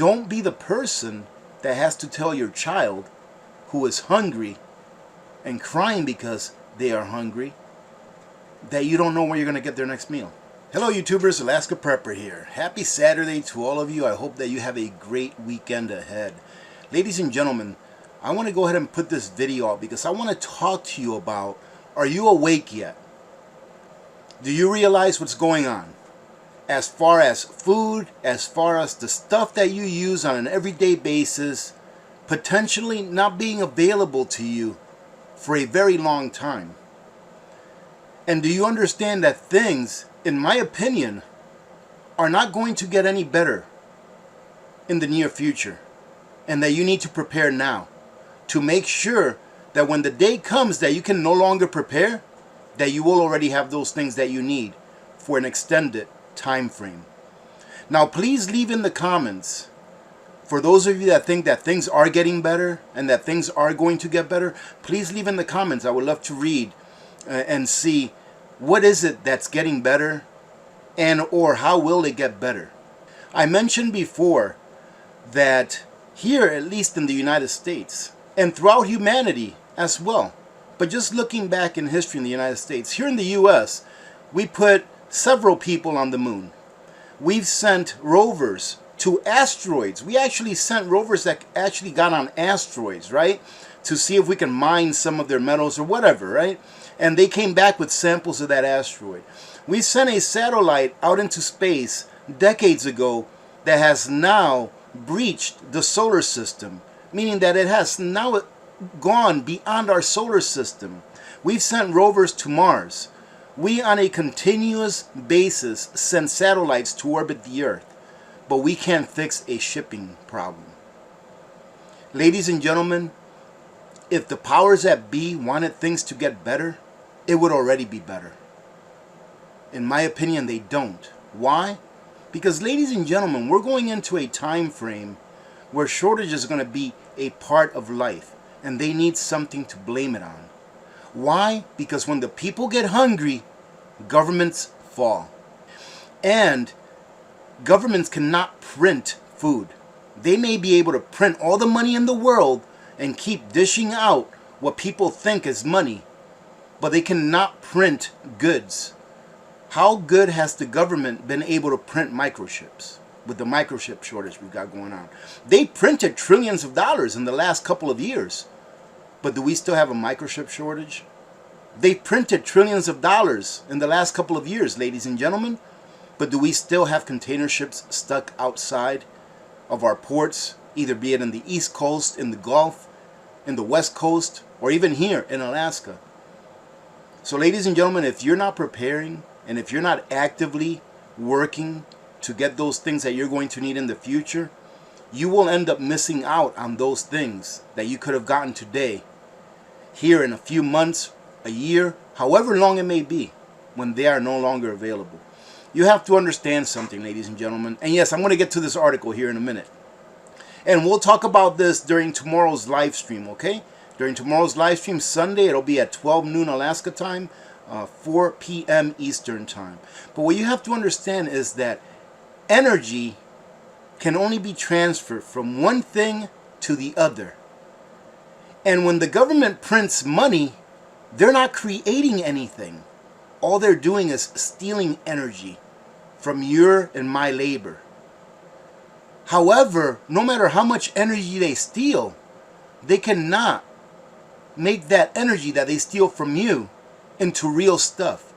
don't be the person that has to tell your child who is hungry and crying because they are hungry that you don't know where you're going to get their next meal. Hello YouTubers, Alaska Prepper here. Happy Saturday to all of you. I hope that you have a great weekend ahead. Ladies and gentlemen, I want to go ahead and put this video out because I want to talk to you about, are you awake yet? Do you realize what's going on? As far as food, as far as the stuff that you use on an everyday basis, potentially not being available to you for a very long time. And do you understand that things, in my opinion, are not going to get any better in the near future, and that you need to prepare now to make sure that when the day comes that you can no longer prepare, that you will already have those things that you need for an extended time frame. Now please leave in the comments, for those of you that think that things are getting better and that things are going to get better, please leave in the comments. I would love to read and see what is it that's getting better, and or how will it get better. I mentioned before that here, at least in the United States, and throughout humanity as well, but just looking back in history in the United States, here in the US, we put several people on the moon. We've sent rovers to asteroids. We actually sent rovers that actually got on asteroids, right? To see if we can mine some of their metals or whatever, right? And they came back with samples of that asteroid. We sent a satellite out into space decades ago that has now breached the solar system, meaning that it has now gone beyond our solar system. We've sent rovers to Mars. We, on a continuous basis, send satellites to orbit the Earth, but we can't fix a shipping problem. Ladies and gentlemen, if the powers that be wanted things to get better, it would already be better. In my opinion, they don't. Why? Because, ladies and gentlemen, we're going into a time frame where shortage is going to be a part of life, and they need something to blame it on. Why? Because when the people get hungry, governments fall. And governments cannot print food. They may be able to print all the money in the world and keep dishing out what people think is money, but they cannot print goods. How good has the government been able to print microchips with the microchip shortage we've got going on? They printed trillions of dollars in the last couple of years. But do we still have a microchip shortage? They printed trillions of dollars in the last couple of years, ladies and gentlemen. But do we still have container ships stuck outside of our ports, either be it in the East Coast, in the Gulf, in the West Coast, or even here in Alaska? So ladies and gentlemen, if you're not preparing, and if you're not actively working to get those things that you're going to need in the future, you will end up missing out on those things that you could have gotten today, here in a few months, a year, however long it may be, when they are no longer available. You have to understand something, ladies and gentlemen. And yes, I'm going to get to this article here in a minute. And we'll talk about this during tomorrow's live stream, okay? During tomorrow's live stream, Sunday, it'll be at 12 noon Alaska time, 4 p.m. Eastern time. But what you have to understand is that energy can only be transferred from one thing to the other. And when the government prints money, they're not creating anything. All they're doing is stealing energy from your and my labor. However, no matter how much energy they steal, they cannot make that energy that they steal from you into real stuff.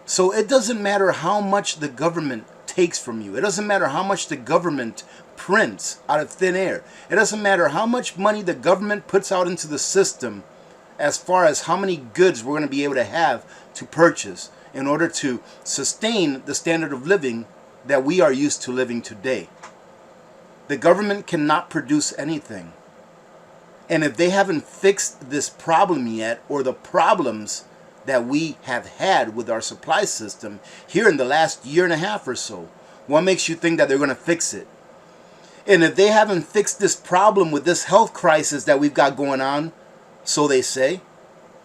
So it doesn't matter how much the government takes from you. It doesn't matter how much the government prints out of thin air. It doesn't matter how much money the government puts out into the system as far as how many goods we're going to be able to have to purchase in order to sustain the standard of living that we are used to living today. The government cannot produce anything. And if they haven't fixed this problem yet, or the problems that we have had with our supply system here in the last year and a half or so, what makes you think that they're going to fix it? And if they haven't fixed this problem with this health crisis that we've got going on, so they say,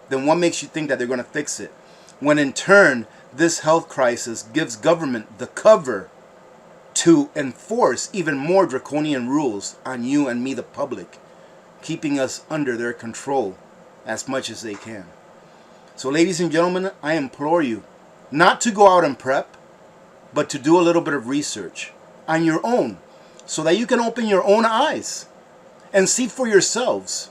then what makes you think that they're going to fix it? When in turn, this health crisis gives government the cover to enforce even more draconian rules on you and me, the public, keeping us under their control as much as they can. So ladies and gentlemen, I implore you not to go out and prep, but to do a little bit of research on your own so that you can open your own eyes and see for yourselves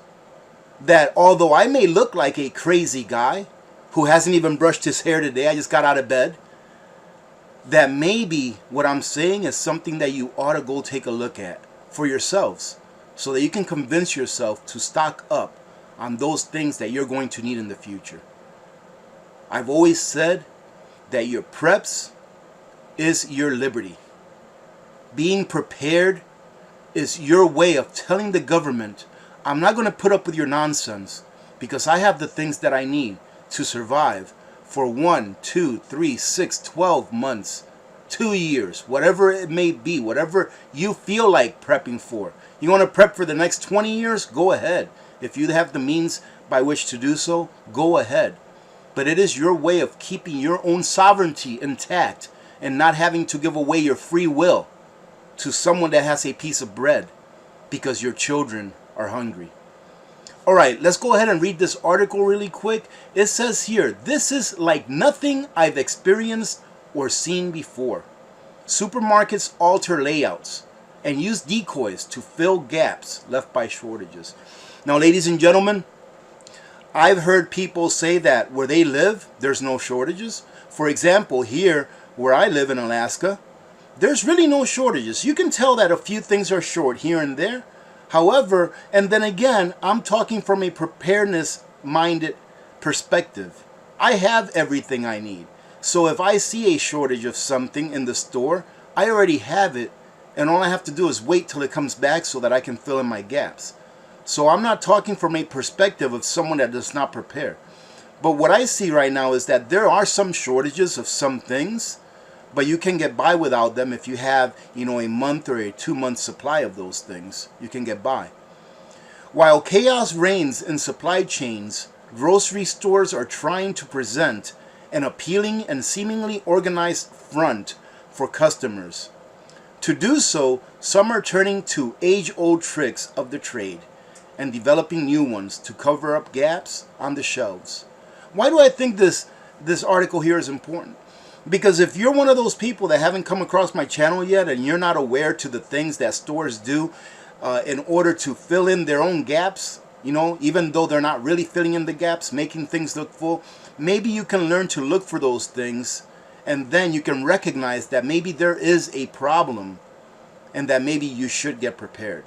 that although I may look like a crazy guy who hasn't even brushed his hair today, I just got out of bed, that maybe what I'm saying is something that you ought to go take a look at for yourselves so that you can convince yourself to stock up on those things that you're going to need in the future. I've always said that your preps is your liberty. Being prepared is your way of telling the government, I'm not going to put up with your nonsense because I have the things that I need to survive for 1, 2, 3, 6, 12 months, 2 years, whatever it may be, whatever you feel like prepping for. You want to prep for the next 20 years? Go ahead. If you have the means by which to do so, go ahead. But it is your way of keeping your own sovereignty intact and not having to give away your free will to someone that has a piece of bread because your children are hungry. All right, let's go ahead and read this article really quick. It says here, this is like nothing I've experienced or seen before. Supermarkets alter layouts and use decoys to fill gaps left by shortages. Now, ladies and gentlemen, I've heard people say that where they live, there's no shortages. For example, here where I live in Alaska, there's really no shortages. You can tell that a few things are short here and there. However, and then again, I'm talking from a preparedness-minded perspective. I have everything I need. So if I see a shortage of something in the store, I already have it, and all I have to do is wait till it comes back so that I can fill in my gaps. So I'm not talking from a perspective of someone that does not prepare. But what I see right now is that there are some shortages of some things, but you can get by without them if you have, a month or a 2-month supply of those things. You can get by. While chaos reigns in supply chains, grocery stores are trying to present an appealing and seemingly organized front for customers. To do so, some are turning to age-old tricks of the trade and developing new ones to cover up gaps on the shelves. Why do I think this article here is important? Because if you're one of those people that haven't come across my channel yet and you're not aware to the things that stores do in order to fill in their own gaps, even though they're not really filling in the gaps, making things look full, maybe you can learn to look for those things, and then you can recognize that maybe there is a problem and that maybe you should get prepared.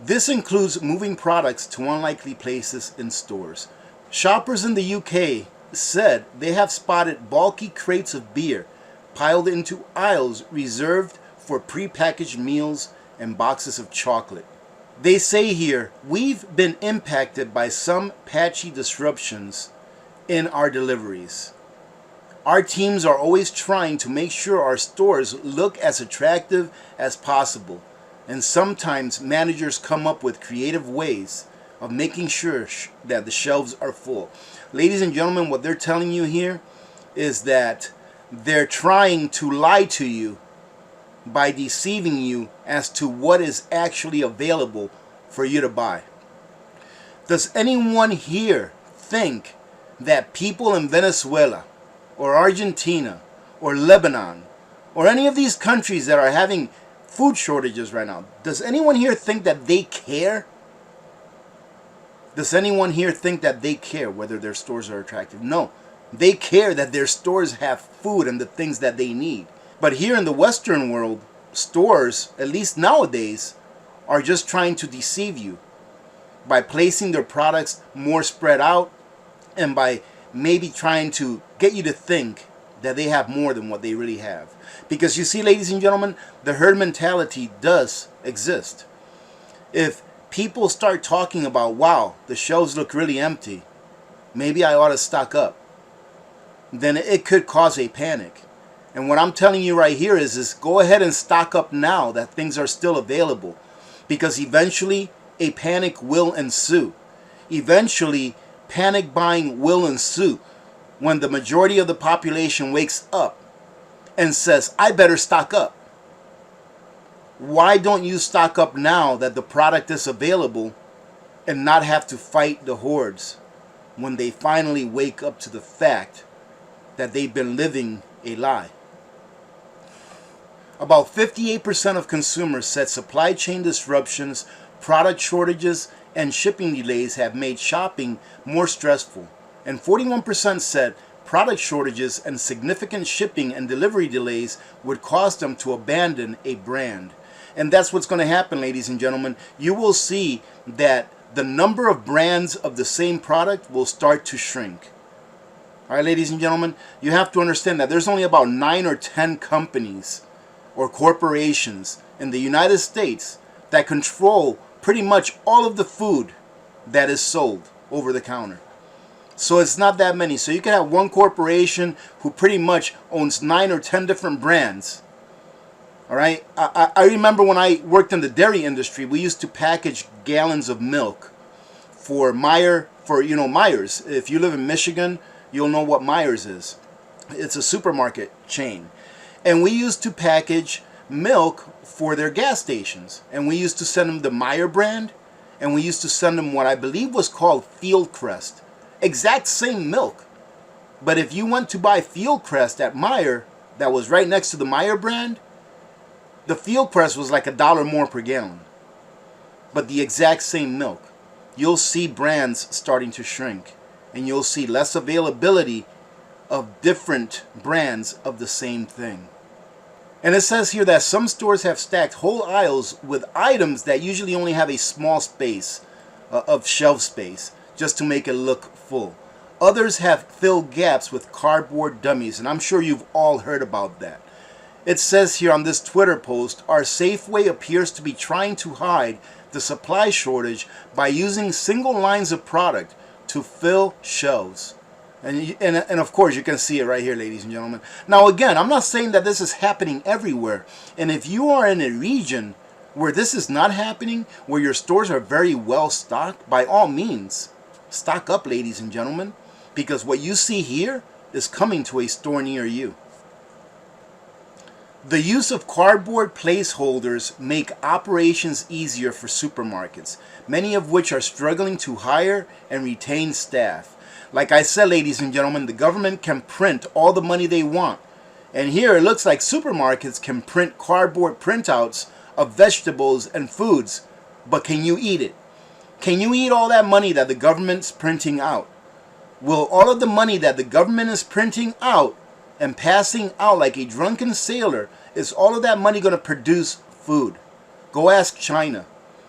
This includes moving products to unlikely places in stores. Shoppers in the UK said they have spotted bulky crates of beer piled into aisles reserved for prepackaged meals and boxes of chocolate. They say here, we've been impacted by some patchy disruptions in our deliveries. Our teams are always trying to make sure our stores look as attractive as possible, and sometimes managers come up with creative ways of making sure that the shelves are full. Ladies and gentlemen, what they're telling you here is that they're trying to lie to you by deceiving you as to what is actually available for you to buy. Does anyone here think that people in Venezuela or Argentina or Lebanon or any of these countries that are having food shortages right now, does anyone here think that they care? Does anyone here think that they care whether their stores are attractive? No. They care that their stores have food and the things that they need. But here in the Western world, stores, at least nowadays, are just trying to deceive you by placing their products more spread out and by maybe trying to get you to think that they have more than what they really have. Because you see, ladies and gentlemen, the herd mentality does exist. If people start talking about, wow, the shelves look really empty, maybe I ought to stock up, then it could cause a panic. And what I'm telling you right here is go ahead and stock up now that things are still available, because eventually a panic will ensue. Eventually, panic buying will ensue when the majority of the population wakes up and says, I better stock up. Why don't you stock up now that the product is available and not have to fight the hordes when they finally wake up to the fact that they've been living a lie? About 58% of consumers said supply chain disruptions, product shortages, and shipping delays have made shopping more stressful. And 41% said product shortages and significant shipping and delivery delays would cause them to abandon a brand. And that's what's going to happen, ladies and gentlemen. You will see that the number of brands of the same product will start to shrink. All right, ladies and gentlemen, you have to understand that there's only about 9 or 10 companies or corporations in the United States that control pretty much all of the food that is sold over the counter. So it's not that many. So you can have one corporation who pretty much owns 9 or 10 different brands. All right. I remember when I worked in the dairy industry, we used to package gallons of milk for Myers. If you live in Michigan, you'll know what Myers is. It's a supermarket chain. And we used to package milk for their gas stations. And we used to send them the Meyer brand. And we used to send them what I believe was called Fieldcrest. Exact same milk. But if you went to buy Fieldcrest at Meyer, that was right next to the Meyer brand, the Fieldcrest was like $1 more per gallon. But the exact same milk. You'll see brands starting to shrink. And you'll see less availability of different brands of the same thing. And it says here that some stores have stacked whole aisles with items that usually only have a small space of shelf space just to make it look full. Others have filled gaps with cardboard dummies, and I'm sure you've all heard about that. It says here on this Twitter post, our Safeway appears to be trying to hide the supply shortage by using single lines of product to fill shelves. And of course, you can see it right here, ladies and gentlemen. Now, again, I'm not saying that this is happening everywhere. And if you are in a region where this is not happening, where your stores are very well stocked, by all means, stock up, ladies and gentlemen. Because what you see here is coming to a store near you. The use of cardboard placeholders make operations easier for supermarkets, many of which are struggling to hire and retain staff. Like I said, ladies and gentlemen, the government can print all the money they want. And here it looks like supermarkets can print cardboard printouts of vegetables and foods. But can you eat it? Can you eat all that money that the government's printing out? Will all of the money that the government is printing out and passing out like a drunken sailor, is all of that money going to produce food? Go ask China.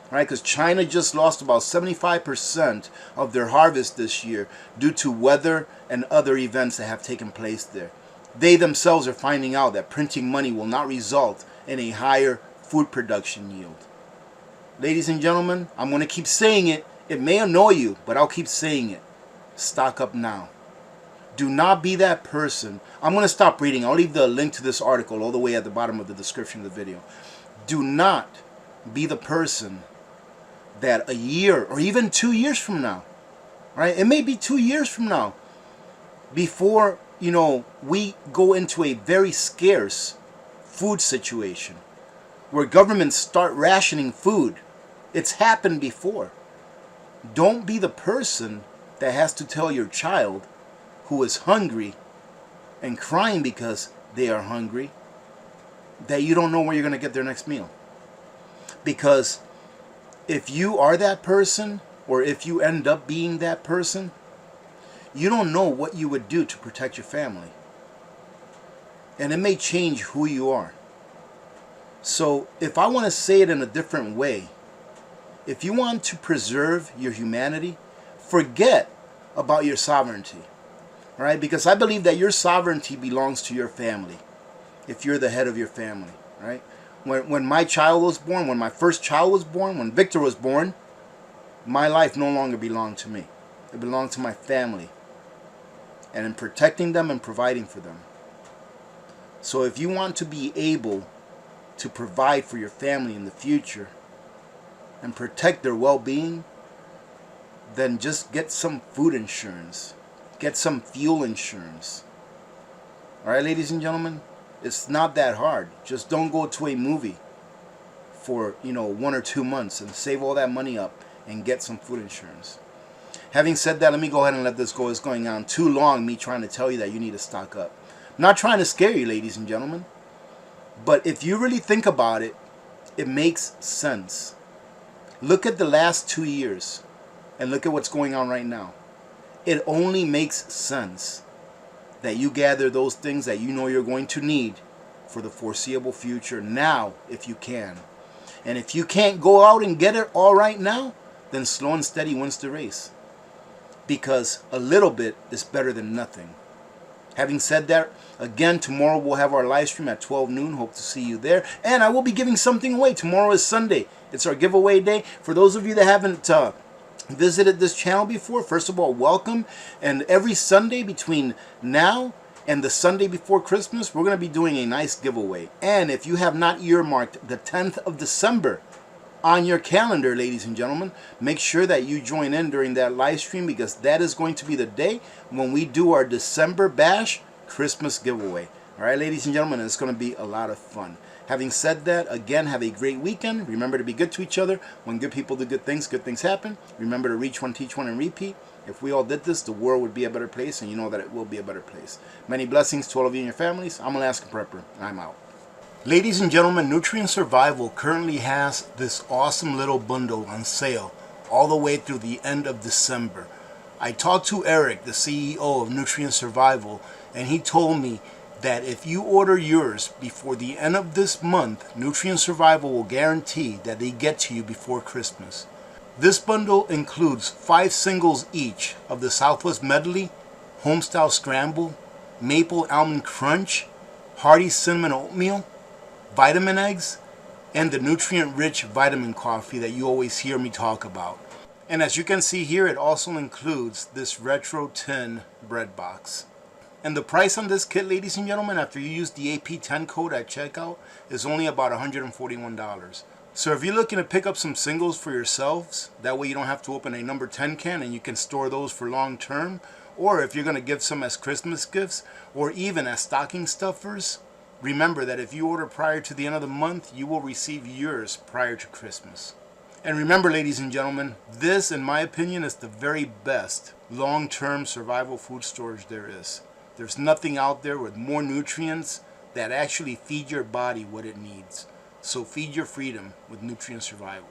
Right, because China just lost about 75% of their harvest this year due to weather and other events that have taken place there. They themselves are finding out that printing money will not result in a higher food production yield. Ladies and gentlemen, I'm going to keep saying it. It may annoy you, but I'll keep saying it. Stock up now. Do not be that person. I'm going to stop reading. I'll leave the link to this article all the way at the bottom of the description of the video. Do not be the person that a year or even 2 years from now, right? It may be 2 years from now before, we go into a very scarce food situation where governments start rationing food. It's happened before. Don't be the person that has to tell your child who is hungry and crying because they are hungry that you don't know where you're going to get their next meal. Because if you are that person, or if you end up being that person, you don't know what you would do to protect your family. And it may change who you are. So if I want to say it in a different way, if you want to preserve your humanity, forget about your sovereignty. Right? Because I believe that your sovereignty belongs to your family. If you're the head of your family. Right? When my child was born, when my first child was born, when Victor was born, my life no longer belonged to me. It belonged to my family. And in protecting them and providing for them. So if you want to be able to provide for your family in the future and protect their well-being, then just get some food insurance. Get some fuel insurance. Alright, ladies and gentlemen? It's not that hard. Just don't go to a movie for 1 or 2 months and save all that money up and get some food insurance. Having said that, let me go ahead and let this go. It's going on too long, me trying to tell you that you need to stock up. I'm not trying to scare you, ladies and gentlemen, but if you really think about it, it makes sense. Look at the last 2 years and look at what's going on right now. It only makes sense that you gather those things that you know you're going to need for the foreseeable future now, if you can. And if you can't go out and get it all right now, then slow and steady wins the race. Because a little bit is better than nothing. Having said that, again, tomorrow we'll have our live stream at 12 noon. Hope to see you there. And I will be giving something away. Tomorrow is Sunday. It's our giveaway day. For those of you that haven't visited this channel before, first of all, welcome. And every Sunday between now and the Sunday before Christmas, we're going to be doing a nice giveaway. And if you have not earmarked the 10th of December on your calendar, ladies and gentlemen, make sure that you join in during that live stream, because that is going to be the day when we do our December Bash Christmas giveaway. All right, ladies and gentlemen, it's going to be a lot of fun. Having said that, again, have a great weekend. Remember to be good to each other. When good people do good things happen. Remember to reach one, teach one, and repeat. If we all did this, the world would be a better place, and you know that it will be a better place. Many blessings to all of you and your families. I'm Alaska Prepper, and I'm out. Ladies and gentlemen, Nutrient Survival currently has this awesome little bundle on sale all the way through the end of December. I talked to Eric, the CEO of Nutrient Survival, and he told me that if you order yours before the end of this month, Nutrient Survival will guarantee that they get to you before Christmas. This bundle includes 5 singles each of the Southwest Medley, Homestyle Scramble, Maple Almond Crunch, Hearty Cinnamon Oatmeal, vitamin eggs, and the nutrient-rich vitamin coffee that you always hear me talk about. And as you can see here, it also includes this retro tin bread box. And the price on this kit, ladies and gentlemen, after you use the AP10 code at checkout, is only about $141. So if you're looking to pick up some singles for yourselves, that way you don't have to open a number 10 can and you can store those for long term, or if you're going to give some as Christmas gifts or even as stocking stuffers, remember that if you order prior to the end of the month, you will receive yours prior to Christmas. And remember, ladies and gentlemen, this, in my opinion, is the very best long-term survival food storage there is. There's nothing out there with more nutrients that actually feed your body what it needs. So feed your freedom with Nutrient Survival.